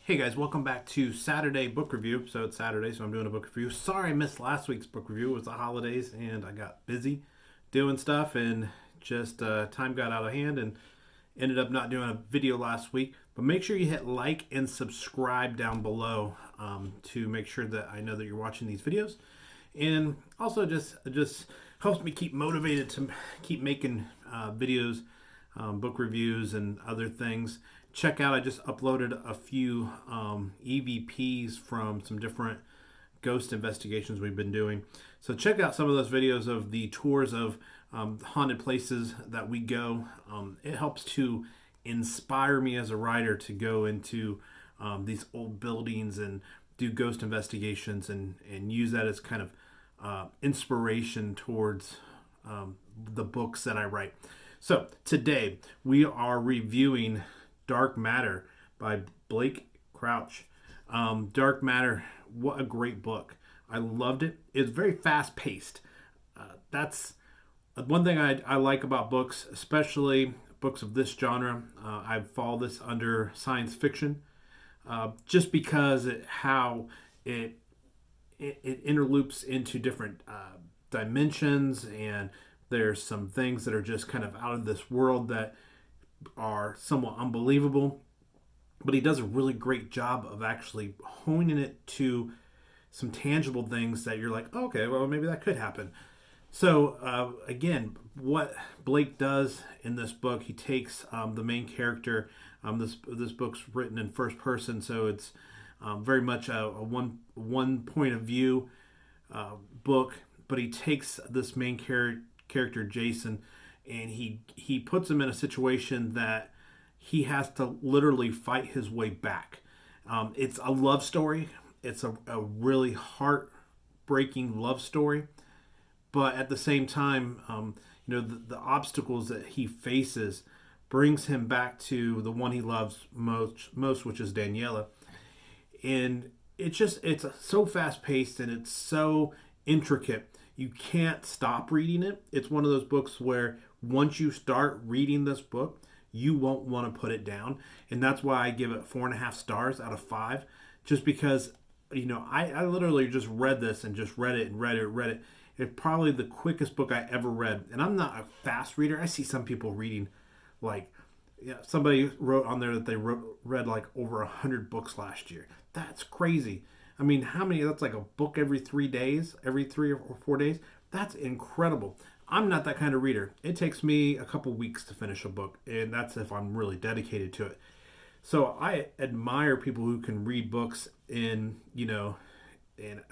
Hey guys, welcome back to Saturday Book Review. So it's Saturday, so I'm doing a book review. Sorry I missed last week's book review. It was the holidays and I got busy doing stuff and just time got out of hand and ended up not doing a video last week. But make sure you hit like and subscribe down below to make sure that I know that you're watching these videos. And also just helps me keep motivated to keep making videos, book reviews, and other things. Check out, I just uploaded a few EVPs from some different ghost investigations we've been doing. So check out some of those videos of the tours of haunted places that we go. It helps to inspire me as a writer to go into these old buildings and do ghost investigations and use that as kind of inspiration towards the books that I write. So today we are reviewing Dark Matter by Blake Crouch. Dark Matter, what a great book. I loved it. It's very fast paced. That's one thing I like about books, especially books of this genre. I follow this under science fiction just because how it interloops into different dimensions, and there's some things that are just kind of out of this world that are somewhat unbelievable, but he does a really great job of actually honing it to some tangible things that you're like, oh, okay, well, maybe that could happen. So again, what Blake does in this book, he takes the main character. This book's written in first person, so it's very much a one point of view book. But he takes this main character Jason, and he puts him in a situation that he has to literally fight his way back. It's a love story. It's a really heartbreaking love story, but at the same time, the obstacles that he faces brings him back to the one he loves most, which is Daniela. And it's so fast paced and it's so intricate. You can't stop reading it. It's one of those books where once you start reading this book, you won't want to put it down. And that's why I give it 4.5 stars out of 5. Just because, I literally just read this and just read it. It's probably the quickest book I ever read. And I'm not a fast reader. I see some people reading somebody wrote on there that they read like over 100 books last year. That's crazy. I mean, how many? That's like a book every 3 days, every 3 or 4 days. That's incredible. I'm not that kind of reader. It takes me a couple weeks to finish a book, and that's if I'm really dedicated to it. So I admire people who can read books in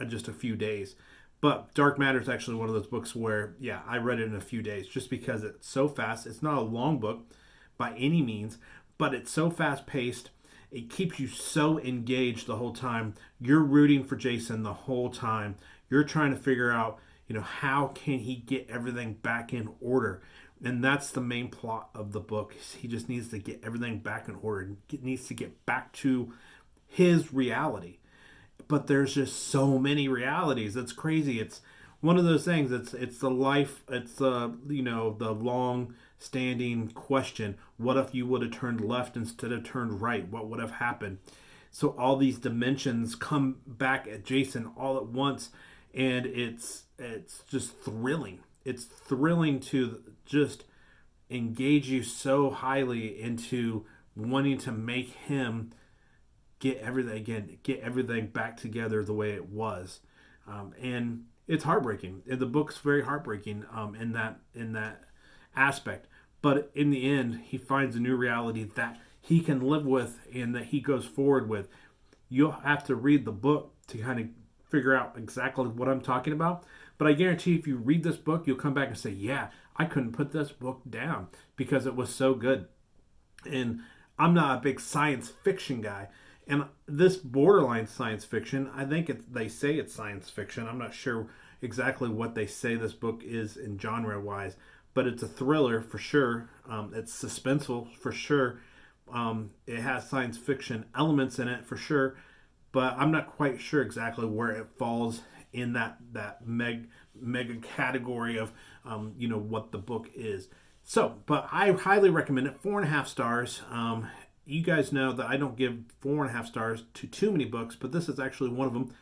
just a few days. But Dark Matter is actually one of those books where, yeah, I read it in a few days just because it's so fast. It's not a long book by any means, but it's so fast paced. It keeps you so engaged the whole time. You're rooting for Jason the whole time. You're trying to figure out, how can he get everything back in order? And that's the main plot of the book. He just needs to get everything back in order. He needs to get back to his reality. But there's just so many realities. It's crazy. It's one of those things. It's the life. It's the long standing question. What if you would have turned left instead of turned right? What would have happened? So all these dimensions come back at Jason all at once, and it's just thrilling. It's thrilling to just engage you so highly into wanting to make him get everything back together the way it was, and it's heartbreaking. The book's very heartbreaking in that aspect. But in the end, he finds a new reality that he can live with and that he goes forward with. You'll have to read the book to kind of figure out exactly what I'm talking about. But I guarantee if you read this book, you'll come back and say, yeah, I couldn't put this book down because it was so good. And I'm not a big science fiction guy. And this borderline science fiction, I think they say it's science fiction. I'm not sure exactly what they say this book is in genre-wise, but it's a thriller for sure. It's suspenseful for sure. It has science fiction elements in it for sure, but I'm not quite sure exactly where it falls in that mega category of what the book is. So, but I highly recommend it. 4.5 stars. you guys know that I don't give 4.5 stars to too many books, but this is actually one of them,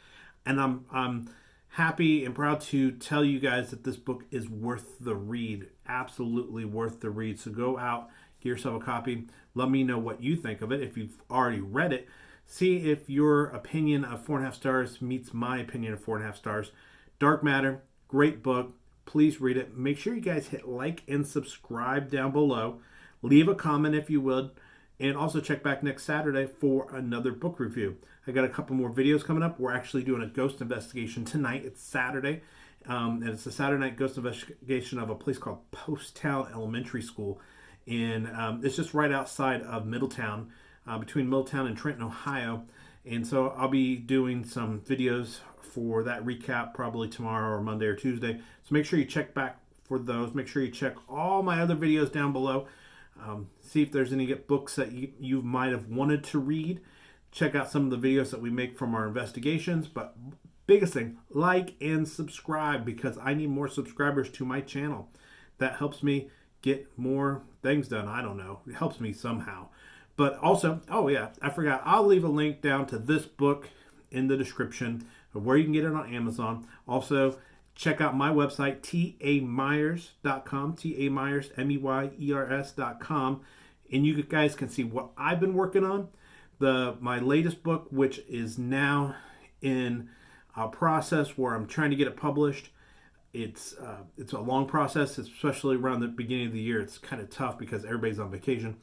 and I'm happy and proud to tell you guys that this book is worth the read, absolutely worth the read. So go out, get yourself a copy. Let me know what you think of it if you've already read it. See if your opinion of 4.5 stars meets my opinion of 4.5 stars. Dark Matter, great book. Please read it. Make sure you guys hit like and subscribe down below. Leave a comment if you would. And also check back next Saturday for another book review. I got a couple more videos coming up. We're actually doing a ghost investigation tonight. It's Saturday. And it's a Saturday night ghost investigation of a place called Poasttown Elementary School. And it's just right outside of Middletown, between Middletown and Trenton, Ohio. And so I'll be doing some videos for that recap probably tomorrow or Monday or Tuesday. So make sure you check back for those. Make sure you check all my other videos down below. See if there's any books that you might have wanted to read. Check out some of the videos that we make from our investigations. But biggest thing, like and subscribe, because I need more subscribers to my channel. That helps me get more things done. I don't know. It helps me somehow. But also, oh yeah, I forgot. I'll leave a link down to this book in the description of where you can get it on Amazon. Also, check out my website, tameyers.com, T-A-Myers, M-E-Y-E-R-S.com. And you guys can see what I've been working on. My latest book, which is now in a process where I'm trying to get it published. It's a long process, especially around the beginning of the year. It's kind of tough because everybody's on vacation.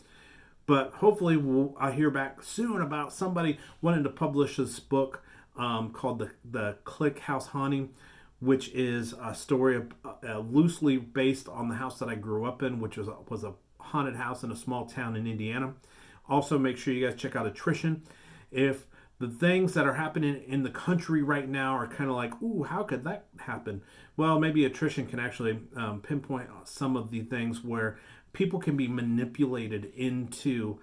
But hopefully I'll hear back soon about somebody wanting to publish this book called the Click House Haunting, which is a story loosely based on the house that I grew up in, which was a haunted house in a small town in Indiana. Also, make sure you guys check out Attrition. If the things that are happening in the country right now are kind of like, ooh, how could that happen? Well, maybe Attrition can actually pinpoint some of the things where people can be manipulated into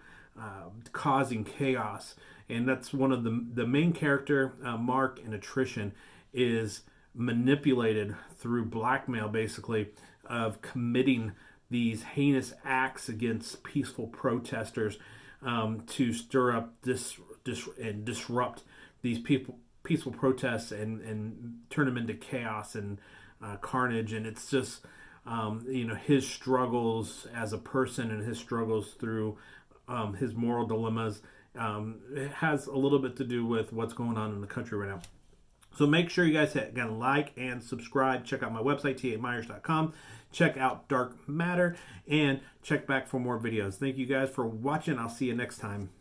causing chaos. And that's one of the main character, Mark, in Attrition, is manipulated through blackmail, basically, of committing these heinous acts against peaceful protesters to stir up and disrupt these peaceful protests and turn them into chaos and carnage. And it's just his struggles as a person and his struggles through his moral dilemmas. It has a little bit to do with what's going on in the country right now. So make sure you guys hit, again, like and subscribe. Check out my website, tameyers.com. Check out Dark Matter and check back for more videos. Thank you guys for watching. I'll see you next time.